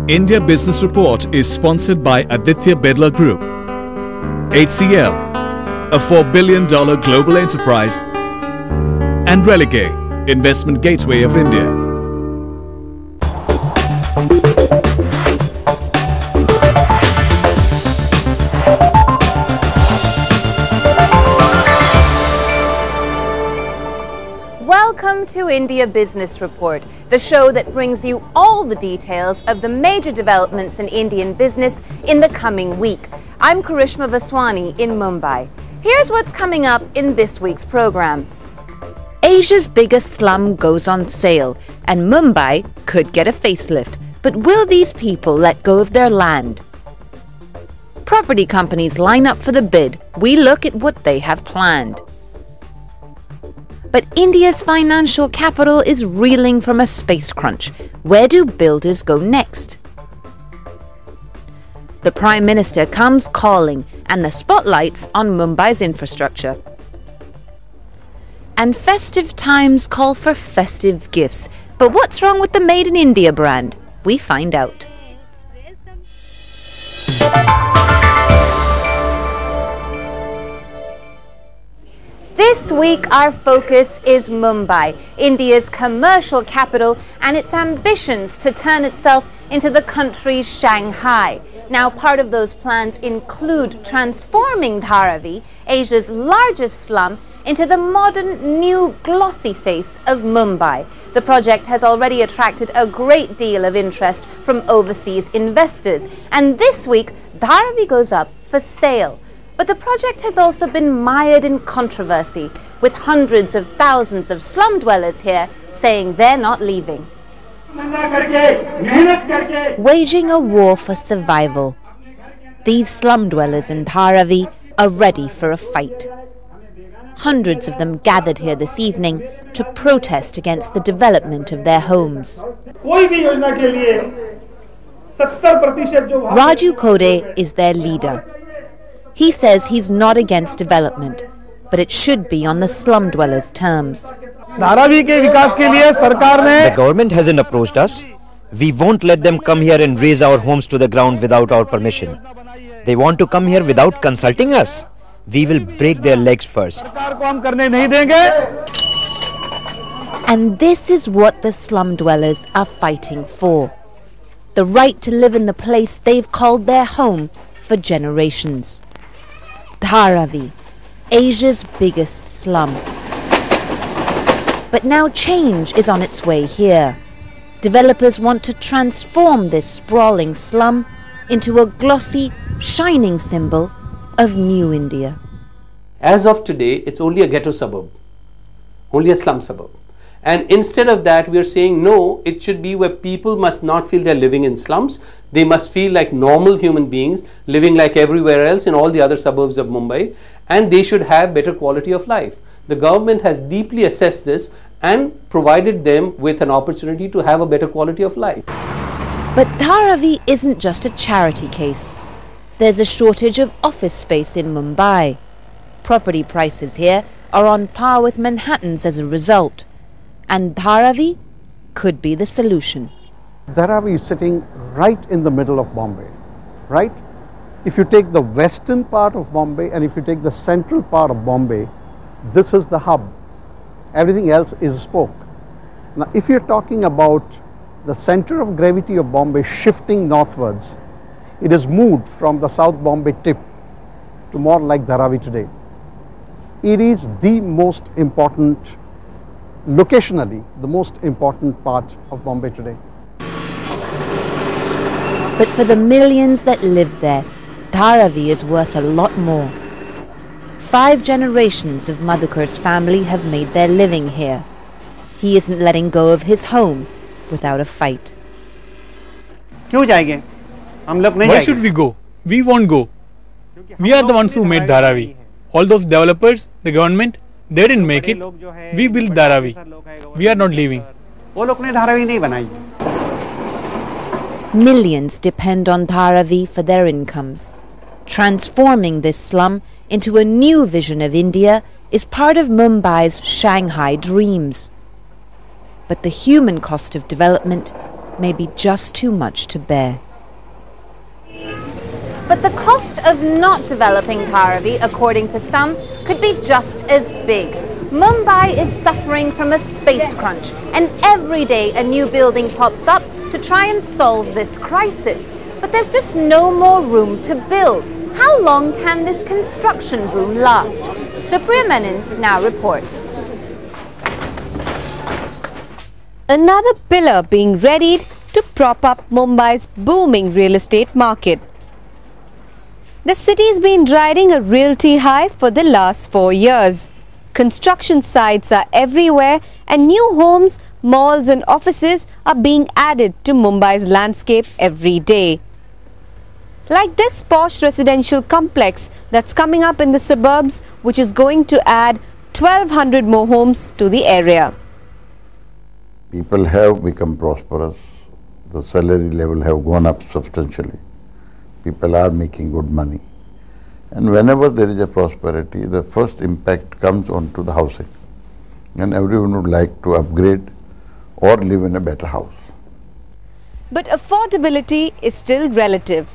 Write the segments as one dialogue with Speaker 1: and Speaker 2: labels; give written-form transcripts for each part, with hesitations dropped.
Speaker 1: India Business Report is sponsored by Aditya Birla Group, HCL, a $4 billion global enterprise, and Religay, investment gateway of India.
Speaker 2: Welcome to India Business Report, the show that brings you all the details of the major developments in Indian business in the coming week. I'm Karishma Vaswani in Mumbai. Here's what's coming up in this week's program. Asia's biggest slum goes on sale, and Mumbai could get a facelift. But will these people let go of their land? Property companies line up for the bid. We look at what they have planned. But India's financial capital is reeling from a space crunch. Where do builders go next? The Prime Minister comes calling, and the spotlight's on Mumbai's infrastructure. And festive times call for festive gifts. But what's wrong with the Made in India brand? We find out. This week our focus is Mumbai, India's commercial capital, and its ambitions to turn itself into the country's Shanghai. Now, part of those plans include transforming Dharavi, Asia's largest slum, into the modern, new, glossy face of Mumbai. The project has already attracted a great deal of interest from overseas investors, and this week Dharavi goes up for sale. But the project has also been mired in controversy, with hundreds of thousands of slum dwellers here saying they're not leaving. Waging a war for survival, these slum dwellers in Dharavi are ready for a fight. Hundreds of them gathered here this evening to protest against the development of their homes. Raju Kode is their leader. He says he's not against development, but it should be on the slum dwellers' terms.
Speaker 3: The government hasn't approached us. We won't let them come here and raise our homes to the ground without our permission. They want to come here without consulting us. We will break their legs first.
Speaker 2: And this is what the slum dwellers are fighting for. The right to live in the place they've called their home for generations. Dharavi, Asia's biggest slum. But now change is on its way here. Developers want to transform this sprawling slum into a glossy, shining symbol of New India.
Speaker 4: As of today, it's only a ghetto suburb, only a slum suburb. And instead of that, we are saying no, it should be where people must not feel they're living in slums. They must feel like normal human beings living like everywhere else in all the other suburbs of Mumbai, and they should have better quality of life. The government has deeply assessed this and provided them with an opportunity to have a better quality of life.
Speaker 2: But Dharavi isn't just a charity case. There's a shortage of office space in Mumbai. Property prices here are on par with Manhattan's as a result. And Dharavi could be the solution.
Speaker 5: Dharavi is sitting right in the middle of Bombay, right? If you take the western part of Bombay and if you take the central part of Bombay, this is the hub. Everything else is a spoke. Now, if you're talking about the center of gravity of Bombay shifting northwards, it has moved from the South Bombay tip to more like Dharavi today. It is the most important, locationally, the most important part of Bombay today.
Speaker 2: But for the millions that live there, Dharavi is worth a lot more. 5 generations of Madhukar's family have made their living here. He isn't letting go of his home without a fight.
Speaker 6: Why should we go? We won't go. We are the ones who made Dharavi. All those developers, the government, they didn't make it. We built Dharavi. We are not leaving.
Speaker 2: Millions depend on Dharavi for their incomes. Transforming this slum into a new vision of India is part of Mumbai's Shanghai dreams. But the human cost of development
Speaker 7: may be just too much to bear.
Speaker 2: But the cost of not developing Dharavi, according to some, could be just as big. Mumbai is suffering from a space crunch, and every day a new building pops up to try and solve this crisis. But there's just no more room to build. How long can this construction boom last? Supriya Menon now reports.
Speaker 8: Another pillar being readied to prop up Mumbai's booming real estate market. The city's been riding a realty high for the last 4 years. Construction sites are everywhere and new homes, malls and offices are being added to Mumbai's landscape every day. Like this posh residential complex that's coming up in the suburbs, which is going to add 1,200 more homes to the area.
Speaker 9: People have become prosperous. The salary level have gone up substantially. People are making good money. And whenever there is a prosperity, the first impact comes onto the housing. And everyone would like to upgrade or live in a better house.
Speaker 8: But affordability is still relative.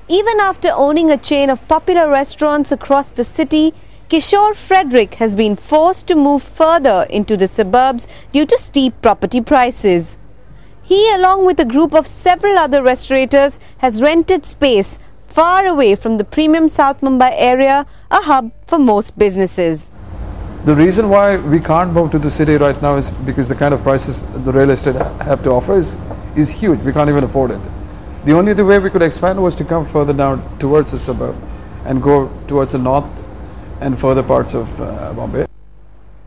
Speaker 8: Even after owning a chain of popular restaurants across the city, Kishore Frederick has been forced to move further into the suburbs due to steep property prices. He, along with a group of several other restaurateurs, has rented space far away from the premium South Mumbai area, a hub for most businesses.
Speaker 10: The reason why we can't move to the city right now is because the kind of prices the real estate have to offer is huge. We can't even afford it. The only other way we could expand was to come further down towards the suburb and go towards the north and further parts of Bombay.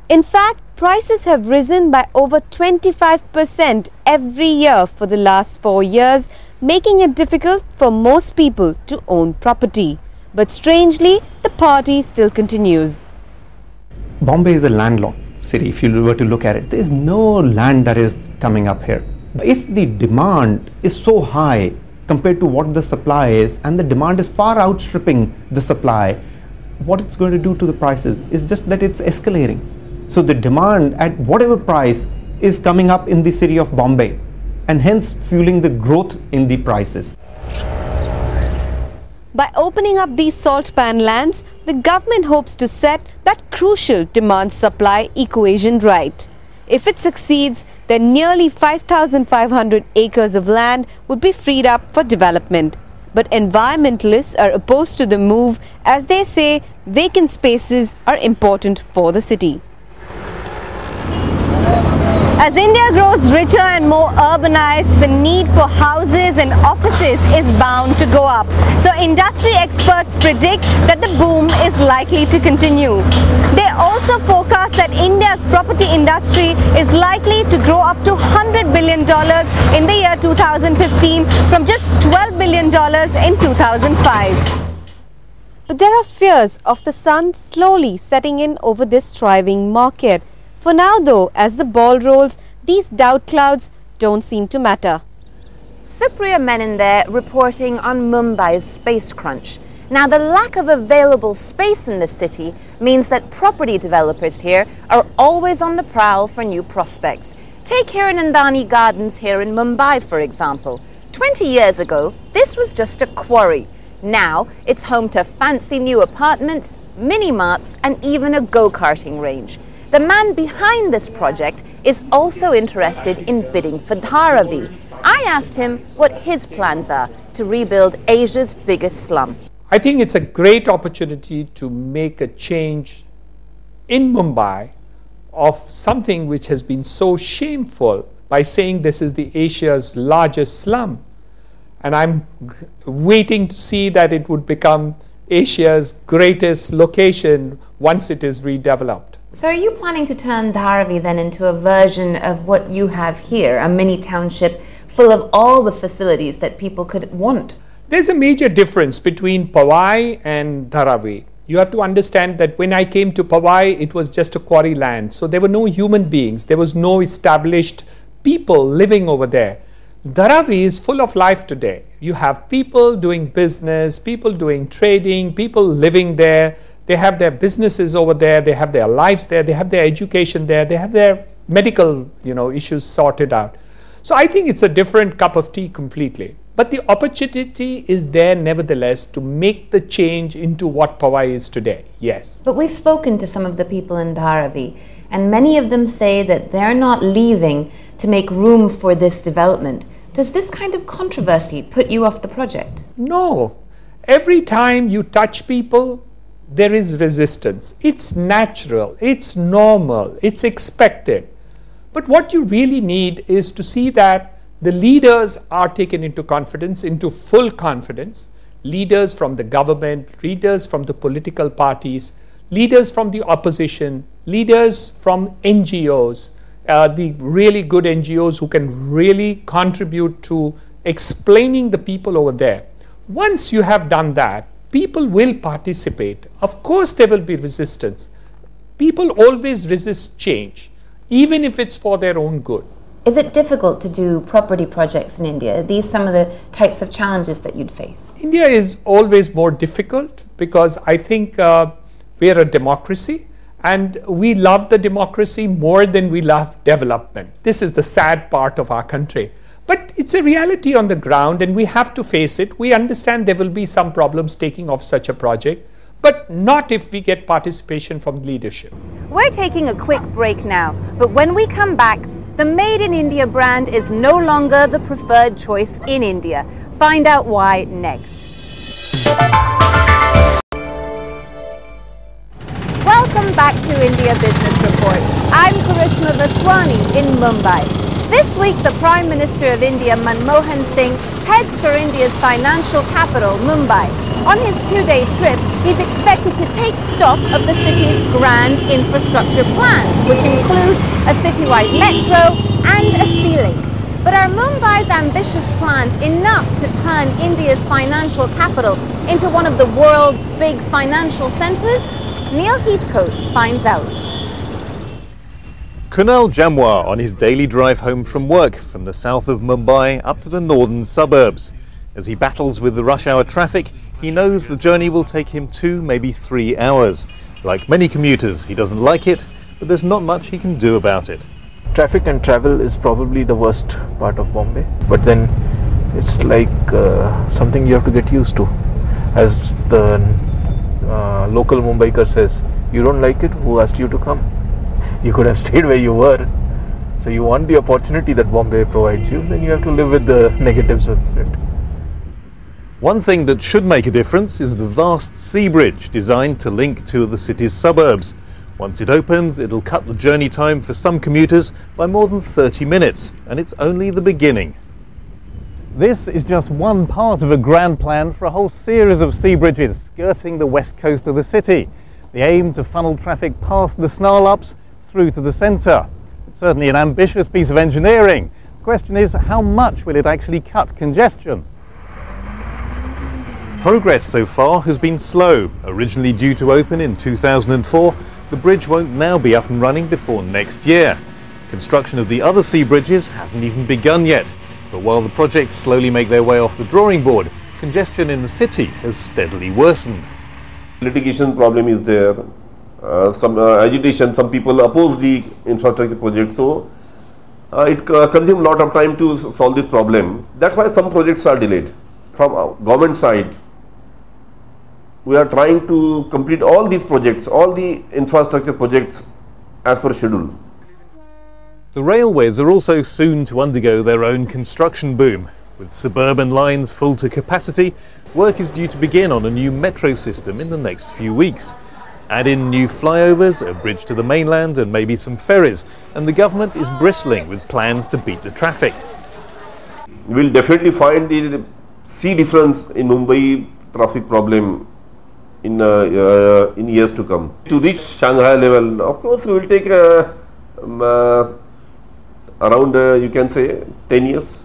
Speaker 8: In fact, prices have risen by over 25% every year for the last 4 years, making it difficult for most people to own property. But strangely, the party still continues.
Speaker 11: Bombay is a landlocked city. If you were to look at it, there is no land that is coming up here. If the demand is so high compared to what the supply is, and the demand is far outstripping the supply, what it's going to do to the prices is just that it's escalating. So the demand at whatever price is coming up in the city of Bombay, and hence fueling the growth in the prices.
Speaker 8: By opening up these salt pan lands, the government hopes to set that crucial demand-supply equation right. If it succeeds, then nearly 5,500 acres of land would be freed up for development. But environmentalists are opposed to the move, as they say vacant spaces are important for the city. As India grows richer and more urbanized, the need for houses and offices is bound to go up. So industry experts predict that the boom is likely to continue. They also forecast that India's property industry is likely to grow up to $100 billion in the year 2015 from just $12 billion in 2005. But there are fears of the sun slowly setting in over this thriving market. For now though, as the ball rolls, these doubt clouds don't seem to matter.
Speaker 2: Supriya Menon there reporting on Mumbai's space crunch. Now, the lack of available space in the city means that property developers here are always on the prowl for new prospects. Take Hiranandani Gardens here in Mumbai, for example. 20 years ago, this was just a quarry. Now, it's home to fancy new apartments, mini-marts and even a go-karting range. The man behind this project is also interested in bidding for Dharavi. I asked him what his plans are to rebuild Asia's biggest slum.
Speaker 12: I think it's a great opportunity to make a change in Mumbai of something which has been so shameful by saying this is the Asia's largest slum. And I'm waiting to see that it would become Asia's greatest location once it is redeveloped.
Speaker 2: So are you planning to turn Dharavi then into a version of what you have here, a mini township full of all the facilities that people could want?
Speaker 12: There's a major difference between Powai and Dharavi. You have to understand that when I came to Powai, it was just a quarry land. So there were no human beings. There was no established people living over there. Dharavi is full of life today. You have people doing business, people doing trading, people living there. They have their businesses over there, they have their lives there, they have their education there, they have their medical, issues sorted out. So I think it's a different cup of tea completely. But the opportunity is there nevertheless to make the change into what Powai is today, yes.
Speaker 2: But we've spoken to some of the people in Dharavi, and many of them say that they're not leaving to make room for this development. Does this kind of controversy put you off the project?
Speaker 12: No. Every time you touch people, there is resistance. It's natural, it's normal, it's expected. But what you really need is to see that the leaders are taken into confidence, into full confidence. Leaders from the government, leaders from the political parties, leaders from the opposition, leaders from NGOs, the really good NGOs who can really contribute to explaining the people over there. Once you have done that, people will participate. Of course there will be resistance. People always resist change, even if it's for their own good.
Speaker 2: Is it difficult to do property projects in India? Are these some of the types of challenges that you'd face?
Speaker 12: India is always more difficult because I think we're a democracy and we love the democracy more than we love development. This is the sad part of our country. But it's a reality on the ground and we have to face it. We understand there will be some problems taking off such a project, but not if we get participation from leadership.
Speaker 2: We're taking a quick break now, but when we come back, the Made in India brand is no longer the preferred choice in India. Find out why next. Welcome back to India Business Report. I'm Karishma Vaswani in Mumbai. This week, the Prime Minister of India, Manmohan Singh, heads for India's financial capital, Mumbai. On his two-day trip, he's expected to take stock of the city's grand infrastructure plans, which include a citywide metro and a sea link. But are Mumbai's ambitious plans enough to turn India's financial capital into one of the world's big financial centres? Neil Heathcote finds out.
Speaker 13: Kunal Jamwar on his daily drive home from work from the south of Mumbai up to the northern suburbs. As he battles with the rush hour traffic, he knows the journey will take him 2, maybe 3 hours. Like many commuters, he doesn't like it, but there's not much he can do about it.
Speaker 14: Traffic and travel is probably the worst part of Bombay, but then it's like something you have to get used to. As the local Mumbaikar says, you don't like it, who asked you to come? You could have stayed where you were. So you want the opportunity that Bombay provides you, then you have to live with the negatives of it.
Speaker 13: One thing that should make a difference is the vast sea bridge designed to link two of the city's suburbs. Once it opens, it'll cut the journey time for some commuters by more than 30 minutes, and it's only the beginning.
Speaker 15: This is just one part of a grand plan for a whole series of sea bridges skirting the west coast of the city. The aim to funnel traffic past the snarl-ups through to the centre. It's certainly an ambitious piece of engineering. The question is, how much will it actually cut congestion?
Speaker 13: Progress so far has been slow. Originally due to open in 2004, the bridge won't now be up and running before next year. Construction of the other sea bridges hasn't even begun yet. But while the projects slowly make their way off the drawing board, congestion in the city has steadily worsened.
Speaker 16: Litigation problem is there, some agitation, some people oppose the infrastructure project, so it consumes a lot of time to solve this problem. That's why some projects are delayed. From government side, we are trying to complete all these projects, all the infrastructure projects as per schedule.
Speaker 13: The railways are also soon to undergo their own construction boom. With suburban lines full to capacity, work is due to begin on a new metro system in the next few weeks. Add in new flyovers, a bridge to the mainland and maybe some ferries, and the government is bristling with plans to beat the traffic.
Speaker 16: We will definitely find the sea difference in Mumbai traffic problem in years to come. To reach Shanghai level, of course, we will take around, you can say, 10 years.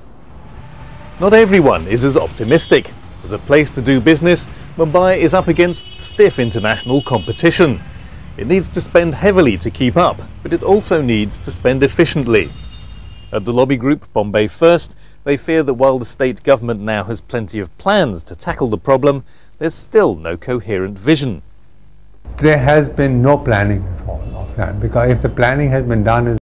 Speaker 13: Not everyone is as optimistic. As a place to do business, Mumbai is up against stiff international competition. It needs to spend heavily to keep up, but it also needs to spend efficiently. At the lobby group Bombay First, they fear that while the state government now has plenty of plans to tackle the problem, there's still no coherent vision.
Speaker 17: There has been no planning at all of that, because if the planning has been done